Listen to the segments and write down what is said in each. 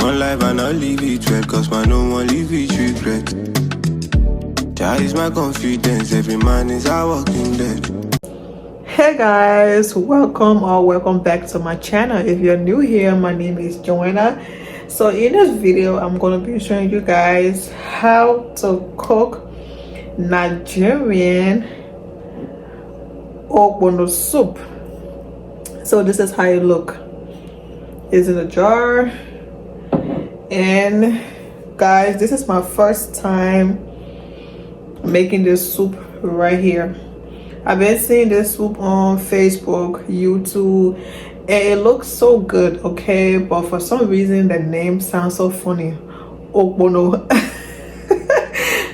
One life and I'll leave it red, cause man no one leave it regret. That is my confidence, every man is a walking dead. Hey guys, welcome back to my channel. If you're new here, my name is Joanna. So in this video, I'm going to be showing you guys how to cook Nigerian ogbono soup. So this is how it look. It's in a jar, and guys, this is my first time making this soup right here. I've been seeing this soup on Facebook, YouTube, and it looks so good, okay? But for some reason, the name sounds so funny. Ogbono.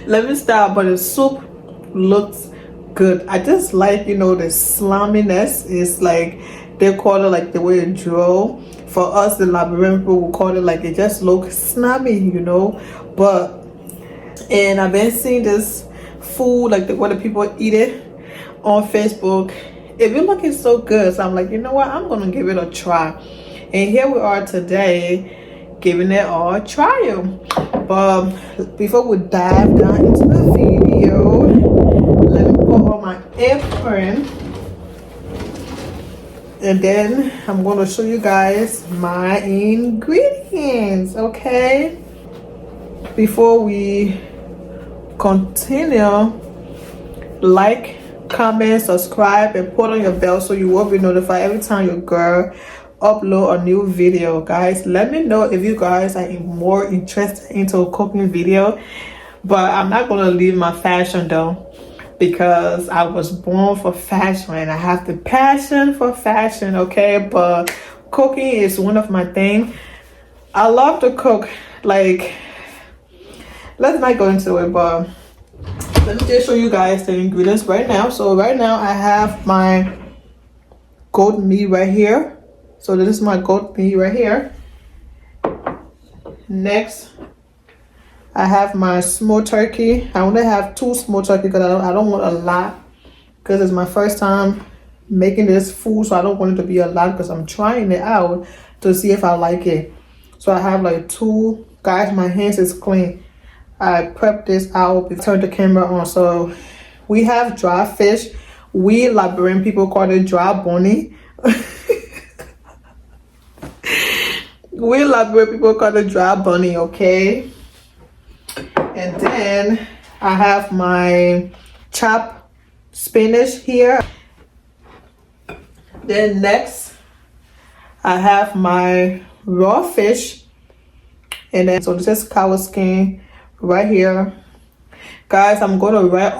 Let me start, but the soup looks good. I just like, the slaminess. It's like, they call it like the way it draw. For us, the Liberian people will call it like it just looks snammy, But, and I've been seeing this food, like the way the people eat it on Facebook. It been looking so good, so I'm like, you know what, I'm gonna give it a try. And here we are today giving it a trial. But before we dive down into the video, let me put on my apron, and then I'm gonna show you guys my ingredients. Okay, before we continue, like, comment, subscribe, and put on your bell so you will be notified every time your girl upload a new video. Guys, let me know if you guys are more interested into a cooking video. But I'm not gonna leave my fashion though, because I was born for fashion and I have the passion for fashion, okay? But cooking is one of my things. I love to cook. Like, let's not go into it, but let me just show you guys the ingredients right now. So right now I have my goat meat right here. So this is my goat meat right here. Next, I have my smoked turkey. I only have 2 smoked turkey because I don't want a lot, because it's my first time making this food, so I don't want it to be a lot because I'm trying it out to see if I like it. So I have like 2. Guys, my hands is clean. I prepped this out, turn the camera on. So we have dry fish. We Liberian people call it dry bonnie. We Liberian people call it dry bonnie, okay? And then I have my chopped spinach here. Then next, I have my raw fish. And then, so this is cow skin right here. Guys, I'm gonna write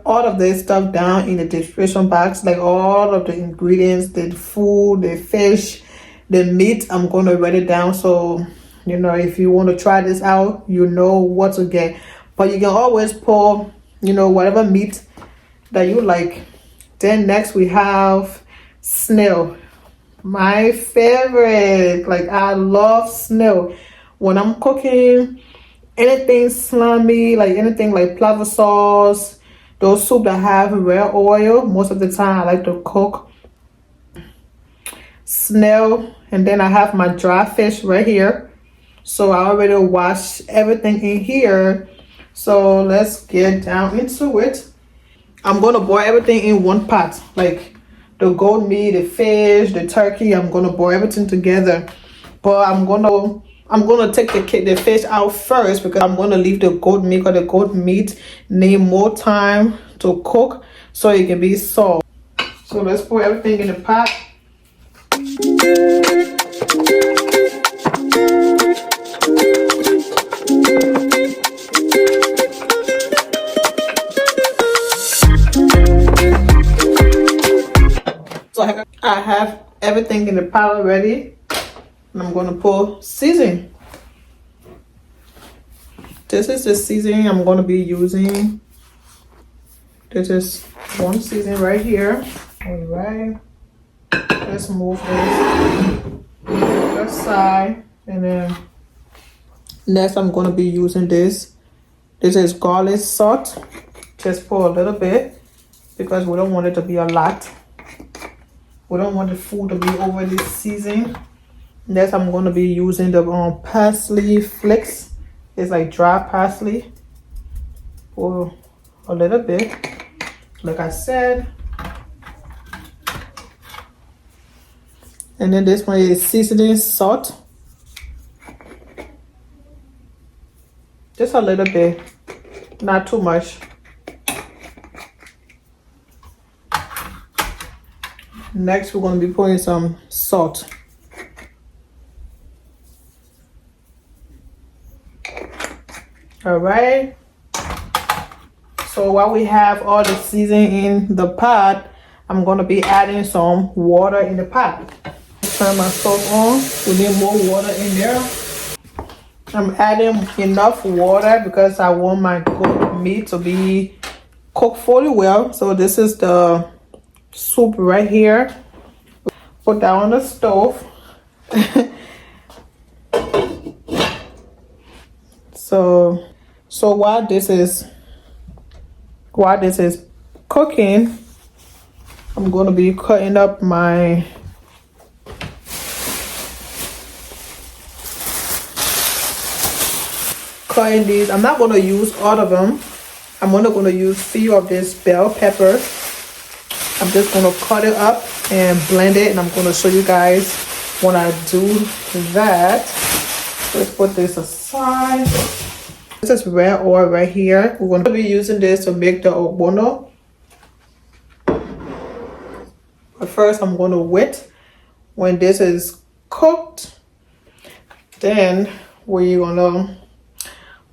all of this stuff down in the description box, like all of the ingredients, the food, the fish, the meat. I'm gonna write it down, so if you want to try this out, you know what to get. But you can always pull whatever meat that you like. Then next we have snail, my favorite. Like, I love snail when I'm cooking anything slimy, like anything like plover sauce, those soup that have red oil. Most of the time I like to cook snail. And then I have my dry fish right here. So I already washed everything in here. So let's get down into it. I'm gonna boil everything in one pot, like the goat meat, the fish, the turkey. I'm gonna boil everything together. But I'm gonna take the fish out first, because I'm gonna leave the goat meat, because the goat meat need more time to cook so it can be soft. So let's put everything in the pot. So I have everything in the pot already. And I'm going to pour seasoning. This is the seasoning I'm going to be using. This is one seasoning right here. All right. Let's move this side. And then next I'm going to be using this. This is garlic salt. Just pour a little bit, because we don't want it to be a lot. We don't want the food to be overly seasoned. Next, I'm going to be using the parsley flakes. It's like dry parsley for a little bit. Like I said. And then this one is seasoning salt. Just a little bit, not too much. Next, we're going to be putting some salt. All right. So while we have all the seasoning in the pot, I'm going to be adding some water in the pot. Turn my stove on. We need more water in there. I'm adding enough water because I want my goat meat to be cooked fully well. So this is the soup right here. Put that on the stove. So while this is cooking, I'm going to be cutting up my these. I'm not going to use all of them. I'm only going to use few of this bell pepper. I'm just going to cut it up and blend it, and I'm going to show you guys when I do that. Let's put this aside. This is red oil right here. We're going to be using this to make the ogbono. But first, I'm going to wait when this is cooked. Then we're going to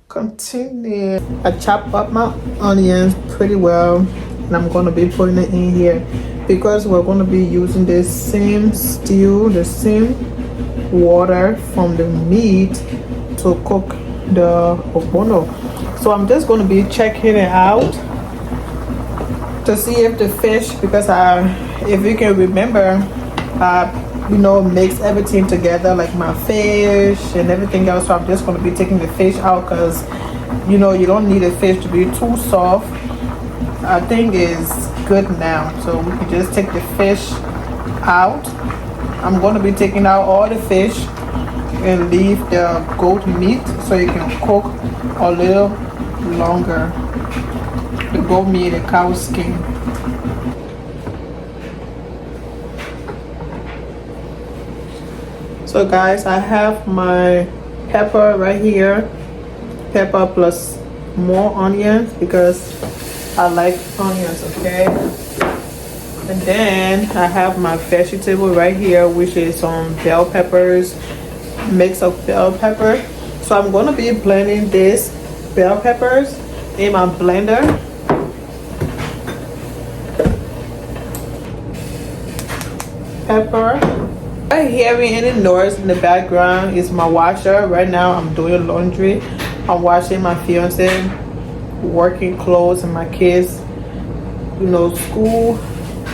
continue. I chop up my onions pretty well, and I'm going to be putting it in here because we're going to be using the same stew, the same water from the meat to cook the ogbono. So I'm just going to be checking it out to see if the fish, because if you can remember, mix everything together, like my fish and everything else. So I'm just going to be taking the fish out because you don't need the fish to be too soft. I think it's good now, so we can just take the fish out. I'm going to be taking out all the fish and leave the goat meat so you can cook a little longer. The goat meat and cow skin. So guys, I have my pepper right here. Pepper plus more onions because I like onions, okay? And then I have my vegetable right here, which is some bell peppers, mix of bell pepper. So I'm gonna be blending this bell peppers in my blender. Pepper. Not hearing any noise in the background is my washer. Right now I'm doing laundry. I'm washing my fiance working clothes and my kids school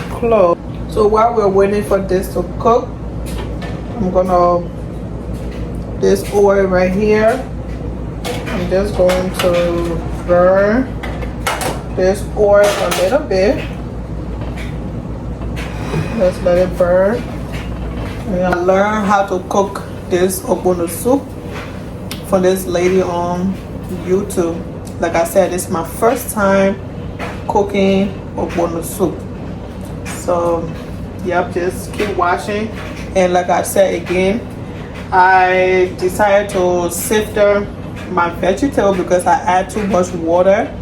clothes. So while we're waiting for this to cook, I'm gonna this oil right here, I'm just going to burn this oil a little bit. Let's let it burn. And I learned how to cook this ogbono soup from this lady on YouTube. Like I said, this is my first time cooking ogbono soup. So yep, just keep watching. And like I said again, I decided to sift my vegetable because I add too much water,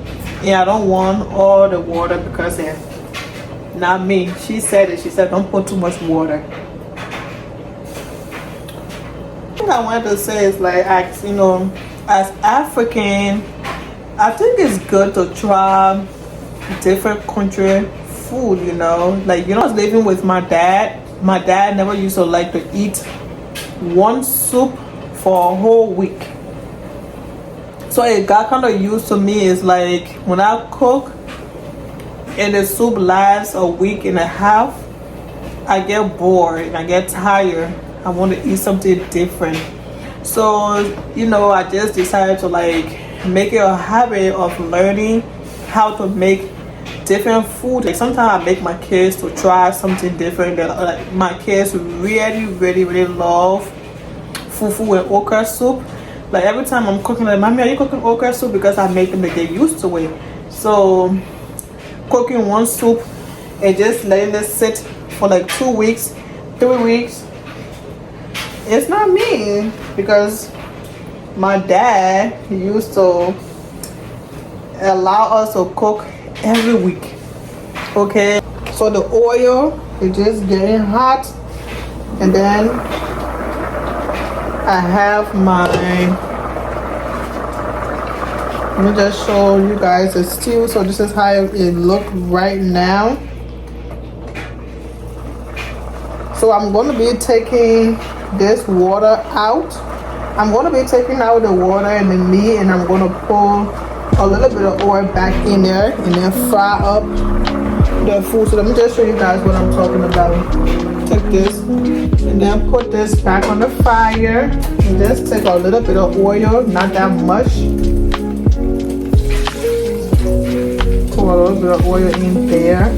and I don't want all the water because not me. She said it. She said don't put too much water. What I wanted to say is like, as African, I think it's good to try different country food. Like I was living with my dad. My dad never used to like to eat one soup for a whole week. So it got kind of used to me. It's like when I cook and the soup lasts a week and a half, I get bored and I get tired. I want to eat something different. So I just decided to like make it a habit of learning how to make different food. Like sometimes I make my kids to try something different that my kids really love. fufu with okra soup. Like every time I'm cooking, like, mommy, are you cooking okra soup? Because I make them to get used to it. So cooking one soup and just letting it sit for like 2 weeks, 3 weeks, it's not me, because my dad used to allow us to cook every week. Okay, so the oil is just getting hot, and then I have my, let me just show you guys the stew. So this is how it look right now. So I'm going to be taking this water out. I'm going to be taking out the water and the meat, and I'm going to pour a little bit of oil back in there and then fry up the food. So let me just show you guys what I'm talking about. Take this and then put this back on the fire, and just take a little bit of oil, not that much. Pour a little bit of oil in there.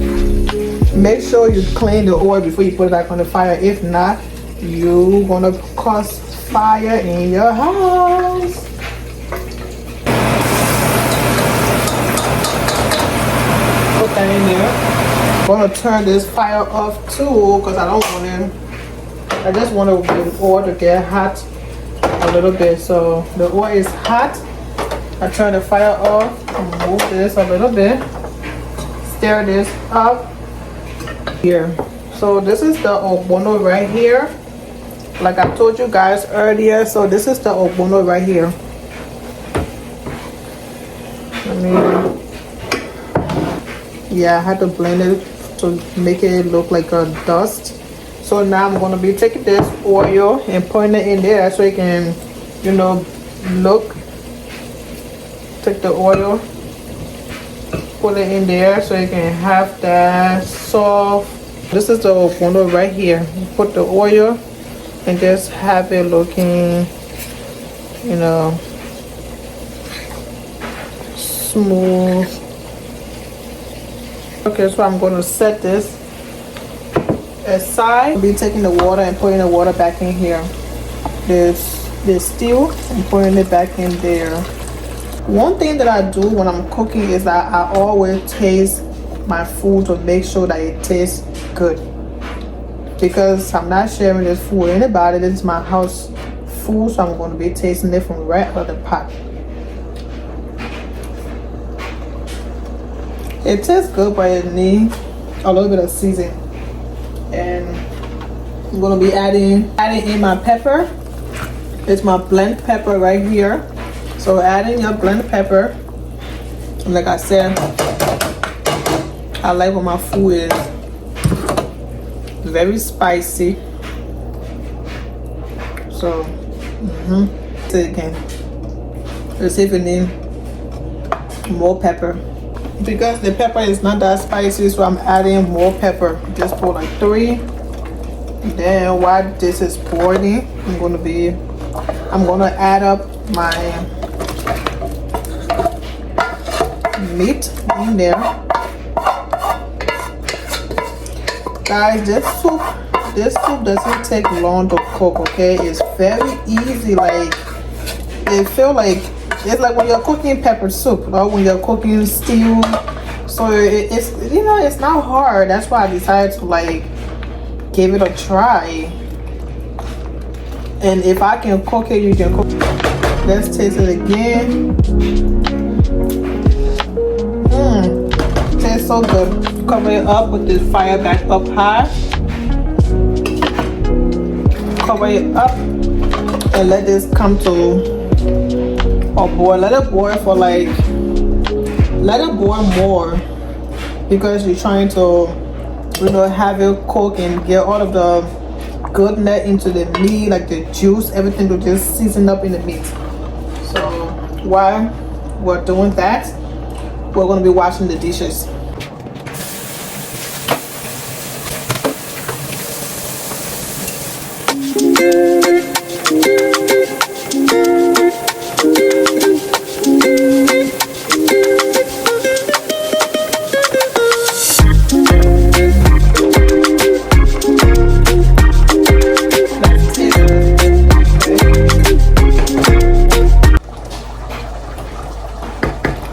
Make sure you clean the oil before you put it back on the fire. If not, you're gonna cause fire in your house. Put that in there. I'm gonna turn this fire off too, because I don't want it. I just want the oil to get hot a little bit. So the oil is hot. I turn the fire off. Move this a little bit. Stir this up here. So this is the ogbono right here. Like I told you guys earlier. So this is the ogbono right here. Yeah, I had to blend it to make it look like a dust. So now I'm going to be taking this oil and putting it in there so it can, you know, look. Take the oil, put it in there so you can have that soft. This is the ogbono right here. You put the oil and just have it looking, you know, smooth. Okay, so I'm going to set this aside. I'll be taking the water and putting the water back in here. This stew and putting it back in there. One thing that I do when I'm cooking is that I always taste my food to make sure that it tastes good, because I'm not sharing this food with anybody. This is my house food, so I'm going to be tasting it from right out of the pot. It tastes good, but it needs a little bit of seasoning. And I'm going to be adding in my pepper. It's my blend pepper right here. So adding your blend pepper. And like I said, I like when my food is very spicy. So say it again. Let's see if we need more pepper. Because the pepper is not that spicy, so I'm adding more pepper. Just put like 3. Then while this is boiling, I'm gonna add up my meat in there. Guys, this soup doesn't take long to cook. Okay, it's very easy. Like, it feel like it's like when you're cooking pepper soup or when you're cooking stew. So it's, you know, it's not hard. That's why I decided to like give it a try. And if I can cook it, you can cook it. Let's taste it again. Tastes so good. Cover it up with this fire back up high. Cover it up and let this come to a boil. Let it boil for like, let it boil more, because you're trying to, you know, have it cook and get all of the goodness into the meat, like the juice, everything to just season up in the meat. So while we're doing that, we're going to be washing the dishes.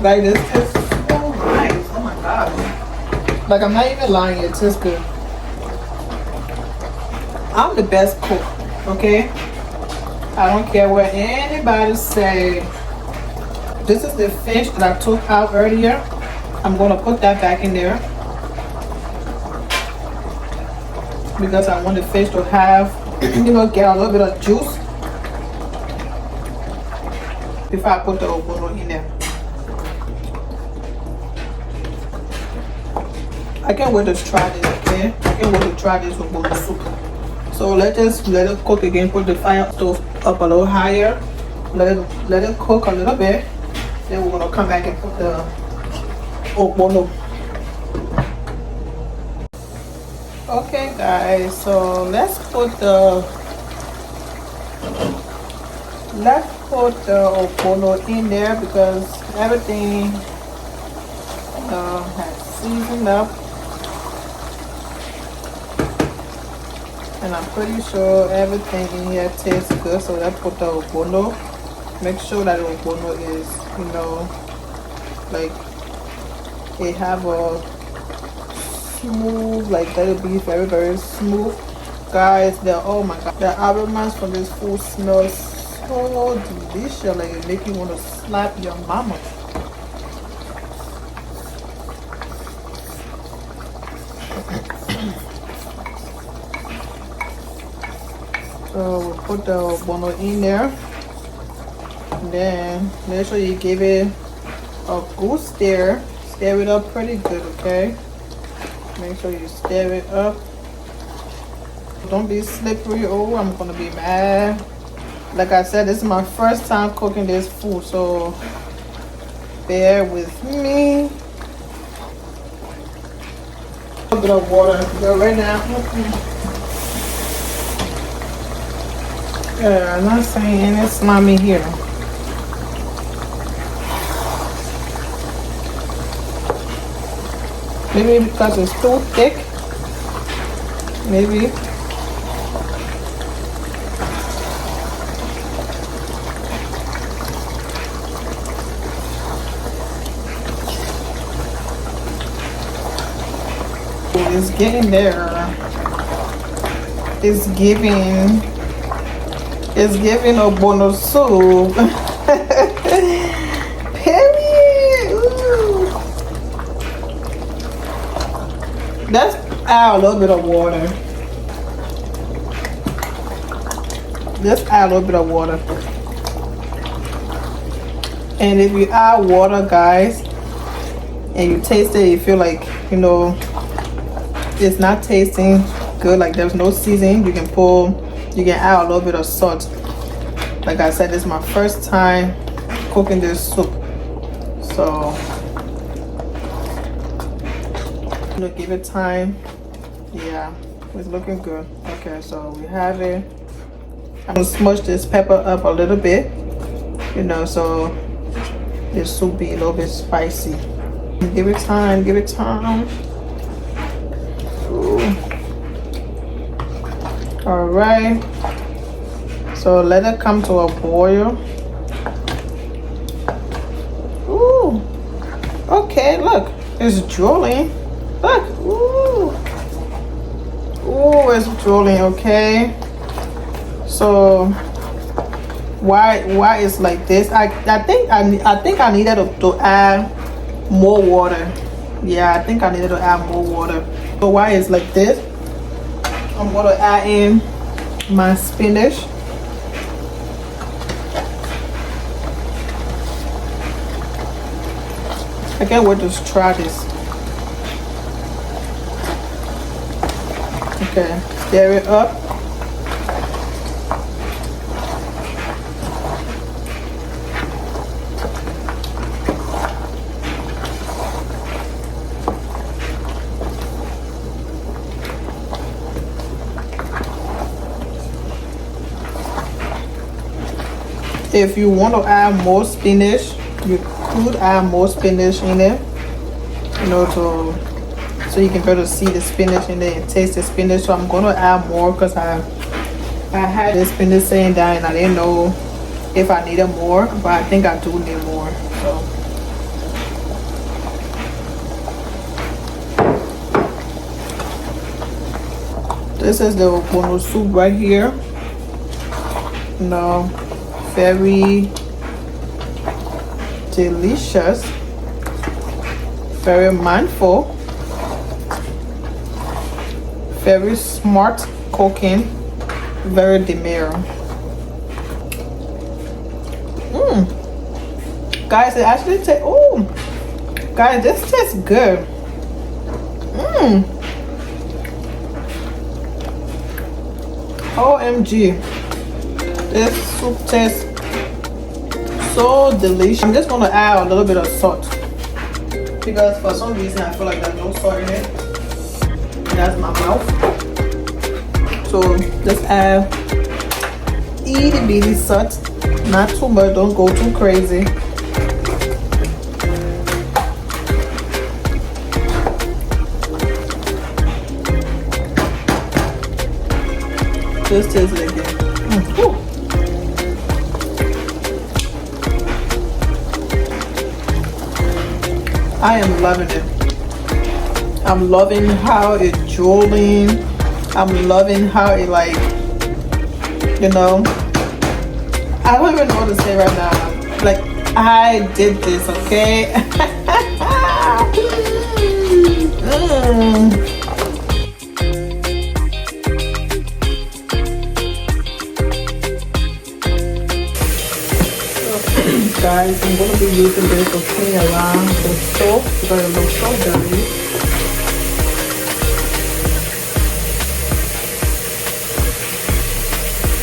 Like this is so nice. Oh my god. Like I'm not even lying, it tastes good. I'm the best cook, okay? I don't care what anybody say. This is the fish that I took out earlier. I'm gonna put that back in there because I want the fish to have, you know, get a little bit of juice before I put the ogbono in there. I can't wait to try this, okay? I can't wait to try this ogbono soup. So let's just let it cook again. Put the fire stove up a little higher. Let it cook a little bit. Then we're gonna come back and put the ogbono. Okay, guys. So let's put the ogbono in there because everything has seasoned up. And I'm pretty sure everything in here tastes good. So let's put the ogbono. Make sure that the ogbono is, you know, like it have a smooth, like let it be very, very smooth. Guys, oh my god, the aromas from this food smells so delicious. Like it make you want to slap your mama. So we'll put the ogbono in there. And then make sure you give it a good stir. Stir it up pretty good, okay? Make sure you stir it up. Don't be slippery. Oh, I'm gonna be mad. Like I said, this is my first time cooking this food, so bear with me. A little bit of water. But right now, yeah, I'm not saying any slimy here. Maybe because it's too thick. Maybe. It's getting there. It's giving ogbono soup. Period. Ooh. Let's add a little bit of water. Let's add a little bit of water. And if you add water, guys, and you taste it, you feel like, you know, it's not tasting good, like there's no seasoning, you can add a little bit of salt. Like I said, this is my first time cooking this soup, so you know, give it time. Yeah, it's looking good. Okay, so we have it. I'm gonna smush this pepper up a little bit, you know, so this soup be a little bit spicy. Give it time, give it time. Ooh. All right, so let it come to a boil. Ooh, okay, look, it's drooling. Look, ooh, ooh, it's drooling. Okay, so why it's like this? I think I needed to add more water. Yeah, I think I needed to add more water. So why it's like this? I'm gonna add in my spinach. I can't wait to try this. Okay, stir it up. If you want to add more spinach, you could add more spinach in it, you know, so you can better see the spinach in there and taste the spinach. So I'm gonna add more because I had this spinach sitting down and I didn't know if I needed more, but I think I do need more. So This is the ogbono soup right here. No, very delicious, very mindful, very smart cooking, very demure. Guys, it actually tastes, oh guys, this tastes good. OMG, this soup tastes so delicious. I'm just gonna add a little bit of salt because for some reason I feel like there's no salt in it. That's my mouth. So just add itty bitty salt, not too much, don't go too crazy. Just taste it again. I am loving it. I'm loving how it's drooling. I'm loving how it, like, you know, I don't even know what to say right now. Like, I did this, okay? Guys, I'm going to be using this to clean around the stove because it looks so dirty.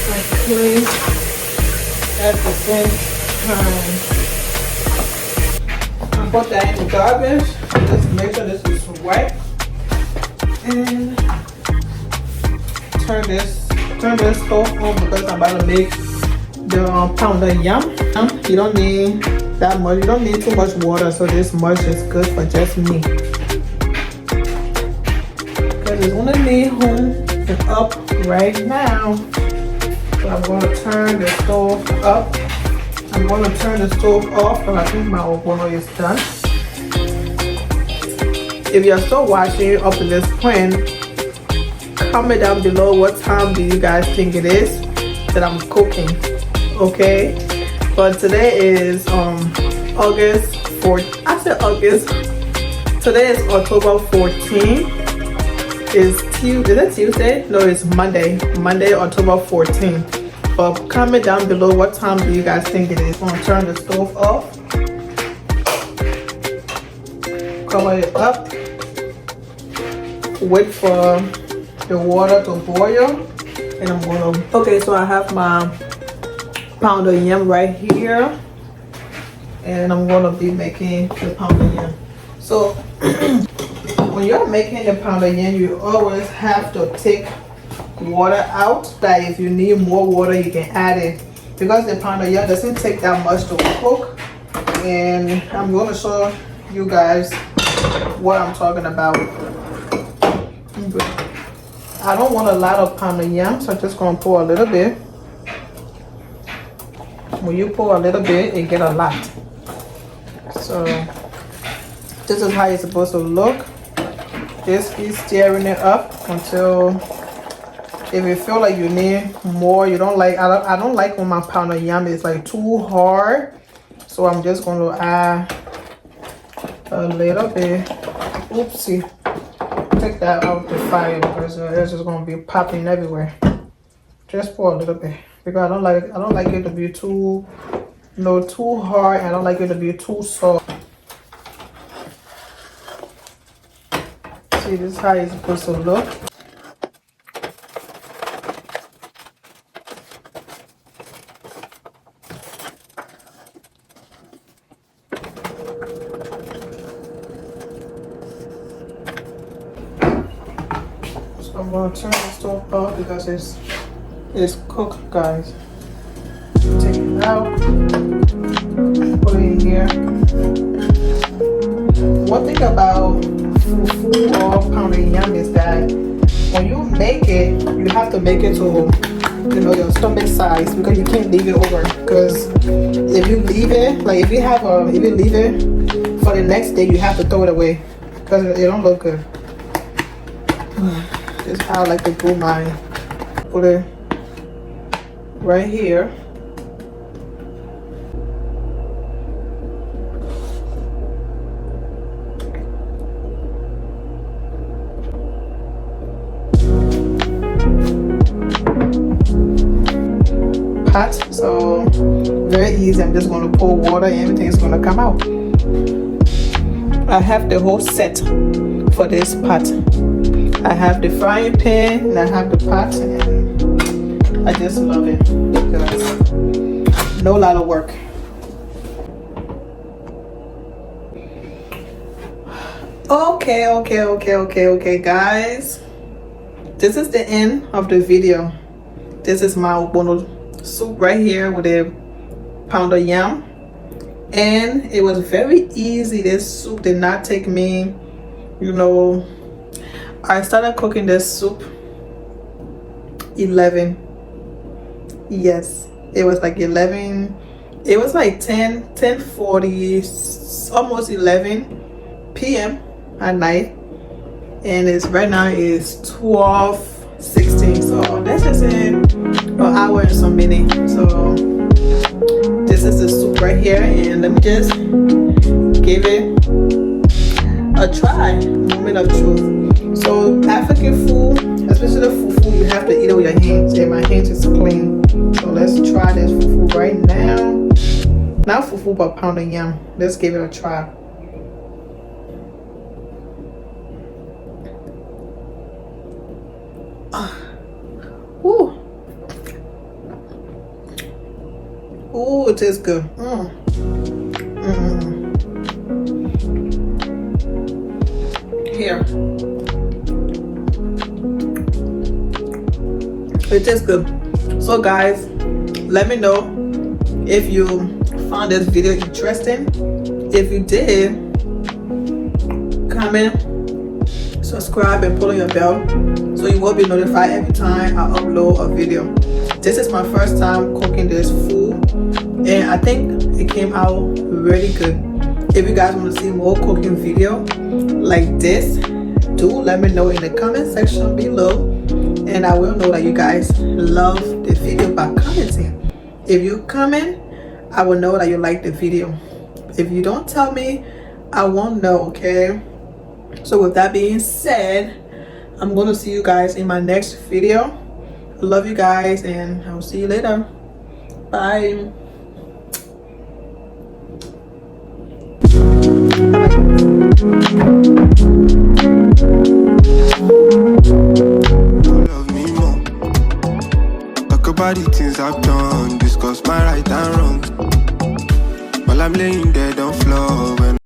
I clean at the same time. I put that in the garbage. Just make sure this is wet. And turn this stove on because I'm about to make the pounder yam. You don't need that much. You don't need too much water, so this much is good for just me. Because it's only me home and up right now. So I'm going to turn the stove up. I'm going to turn the stove off because I think my ogbono is done. If you're still watching up to this point, comment down below what time do you guys think it is that I'm cooking. Okay, but today is August 4th. I said August. Today is October 14th. Is it Tuesday? No, it's Monday. Monday, October 14th. But comment down below what time do you guys think it is. I'm gonna turn the stove off. Cover it up. Wait for the water to boil. And I'm gonna. Okay, so I have my pound of yam right here, and I'm gonna be making the pound of yam. So when you're making the pound of yam, you always have to take water out. That if you need more water, you can add it because the pound of yam doesn't take that much to cook. And I'm gonna show you guys what I'm talking about. I don't want a lot of pound of yam, so I'm just gonna pour a little bit. When you pour a little bit, you get a lot. So this is how it's supposed to look. Just keep stirring it up until if you feel like you need more. You don't like. I don't like when my pound of yam is like too hard. So I'm just going to add a little bit. Oopsie. Take that out the fire because it's just going to be popping everywhere. Just pour a little bit. Because I don't like it to be too, too hard. I don't like it to be too soft. See, this is how it's supposed to look. So I'm gonna turn the stove off because it's cooked, guys. Take it out, put it in here. One thing about fufu or pounded yam is that when you make it, you have to make it to your stomach size because you can't leave it over. Because if you leave it, like if you leave it for the next day, you have to throw it away because it don't look good. This is how I like to do mine. Put it right here. Pot, so very easy. I'm just going to pour water and everything's going to come out. I have the whole set for this pot. I have the frying pan and I have the pot, and I just love it because no lot of work. Okay, guys, this is the end of the video. This is my ogbono soup right here with a pound of yam, and it was very easy. This soup did not take me, you know, I started cooking this soup 11, yes, it was like 11, it was like 10:40, almost 11 p.m. at night, and it's right now is 12:16, so that's just an hour and some minutes. So this is the soup right here, and let me just give it a try. Moment of truth. So African food, especially the fufu, you have to eat it with your hands, and my hands is clean. So let's try this fufu right now. Not fufu, but pound of yam. Let's give it a try. Ooh. Ooh, it tastes good. Here. It tastes good. So guys, let me know if you found this video interesting. If you did, comment, subscribe, and pull on your bell so you will be notified every time I upload a video. This is my first time cooking this food, and I think it came out really good. If you guys want to see more cooking video like this, do let me know in the comment section below, and I will know that you guys love the video by commenting. If you comment, I will know that you like the video. If you don't tell me, I won't know, okay? So with that being said, I'm going to see you guys in my next video. I love you guys, and I'll see you later. Bye. Love me more. Talk about the things I've done. Discuss my right and wrong. While I'm laying dead on floor.